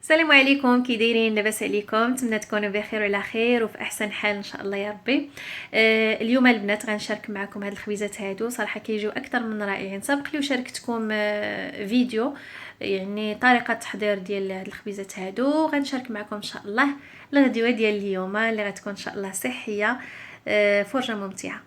السلام عليكم، كي دايرين؟ لاباس عليكم؟ نتمنى تكونوا بخير وعلى خير وفي احسن حال ان شاء الله يا ربي. اليوم البنات غنشارك معكم هاد الخبيزات هادو، صراحه كيجيو اكثر من رائعين. سبق لي وشاركتكم فيديو يعني طريقه التحضير ديال هاد الخبيزات هادو. غنشارك معكم ان شاء الله الغدوه ديال اليوم اللي غتكون ان شاء الله صحيه، فرجه ممتعه.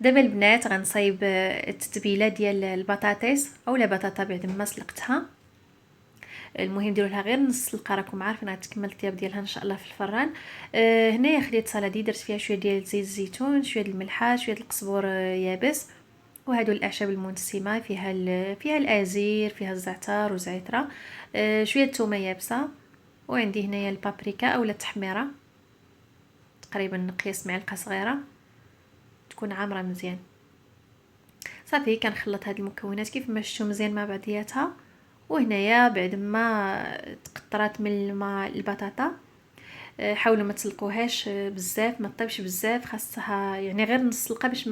دابا البنات غنصايب التتبيله ديال البطاطس اولا بطاطا بعد ما سلقتها. المهم نديروا لها غير نص سلقه، راكم عارفين غتكمل الطياب ديالها ان شاء الله في الفران. هنايا خديت صلادي، درت فيها شويه ديال زيت الزيتون، شويه الملحه، شويه القزبور يابس، وهادو الاعشاب المنسمه، فيها الازير، فيها الزعتر وزعتره، شويه الثومه يابسه، وعندي هنايا البابريكا اولا التحميره، تقريبا قياس معلقه صغيره تكون عامره مزيان. صافي كنخلط هاد المكونات كيف ما شفتوا مزيان مع بعضياتها. وهنايا بعد ما تقطرات من الماء البطاطا، حاولوا ما تسلقوهاش بزاف، ما طيبش بزاف، خاصها يعني غير نص سلقه باش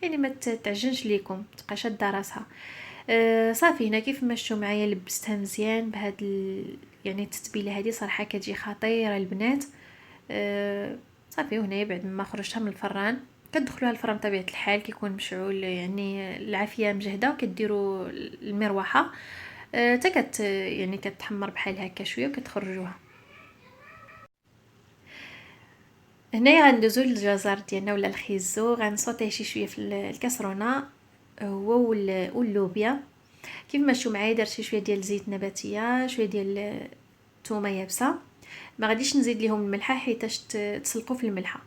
يعني ما تعجنش ليكم، تبقى شاده راسها. صافي هنا كيف ما شفتوا معايا لبستها مزيان بهاد يعني التتبيله هذه صراحه كتجي خطيره البنات. صافي وهنايا بعد ما خرجتها من الفران كتدخلوها الفران بطبيعه الحال، كيكون مشعول يعني العافيه مجهده، وكديروا المروحه حتى يعني كتحمر بحال هكا شويه وكتخرجوها. هنايا غندوزو للجزر ديالنا ولا الخيزو، غنسوطيه شي شويه في الكاسرونه هو واللوبيا. كيف ما شفتوا معايا درت شويه ديال الزيت نباتيه، شويه ديال الثومه يابسه، ما غاديش نزيد ليهم الملحه حيتاش تسلقوا في الملحه.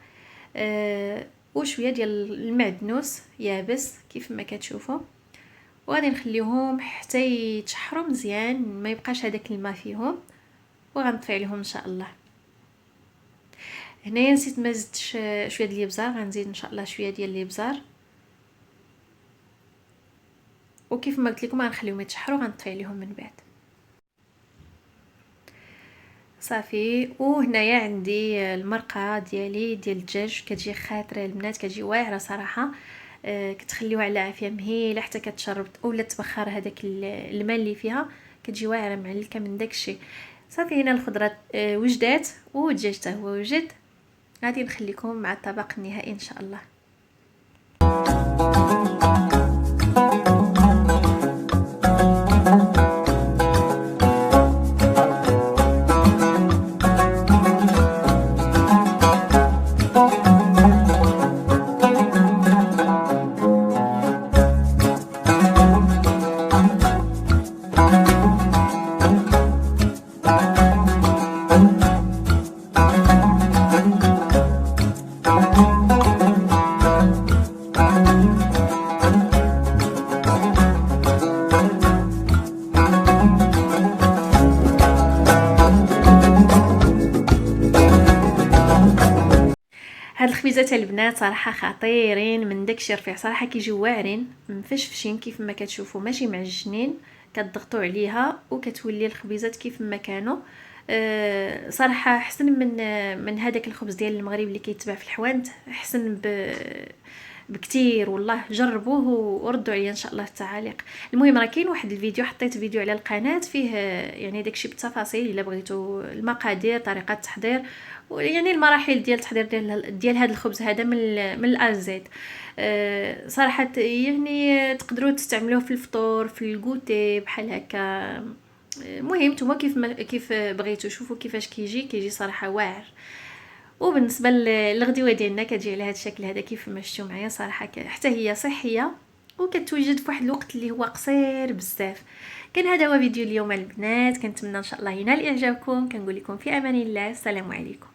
وشويه ديال المعدنوس يابس كيف ما كتشوفوا. وغادي نخليهم حتى يتشحروا مزيان، ما يبقاش هذاك الماء فيهم، وغنطفي عليهم ان شاء الله. هنايا نسيت ما زدتش شويه ديال الابزار، غنزيد ان شاء الله شويه ديال الابزار، وكيف ما قلت لكم غنخليهم يتشحروا، غنطفي عليهم من بعد. صافي. وهنايا عندي المرقه ديالي ديال الدجاج، كتجي خاطره البنات، كتجي واعره صراحه. كتخليوها على عافيه مهيله حتى كتشرب اولا تبخر هذاك الماء اللي فيها، كتجي واعره معلكه من داكشي. صافي. هنا الخضره وجدات والدجاج حتى هو وجد. غادي نخليكم مع الطبق النهائي ان شاء الله. هاد الخبيزات البنات صراحه خطيرين، من داكشي رفيع صراحه، كيجيو واعرين مفشفشين كيف ما كتشوفوا، ماشي معجنين. كتضغطوا عليها وكتولي الخبيزات كيف ما كانوا. صراحه احسن من هذاك الخبز ديال المغرب اللي كيتباع في الحوانت، احسن بكتير والله. جربوه وردوا عليا ان شاء الله التعاليق. المهم راه كاين واحد الفيديو، حطيت فيديو على القناه فيه يعني داكشي بالتفاصيل الا بغيتوا، المقادير، طريقه التحضير، يعني المراحل ديال التحضير ديال هذا الخبز هذا من الازيد. صراحه يعني تقدروا تستعملوه في الفطور، في الكوتي بحال هكا. المهم نتوما كيف بغيتوا. شوفوا كيفاش كيجي صراحه واعر. وبالنسبه للغديوه ديالنا كتجي على هذا الشكل هذا كيف ما شفتوا معايا، صراحه حتى هي صحيه وكتوجد في واحد الوقت اللي هو قصير بزاف. كان هذا هو فيديو اليوم البنات، كنتمنى ان شاء الله ينال اعجابكم. كنقول لكم في امان الله، السلام عليكم.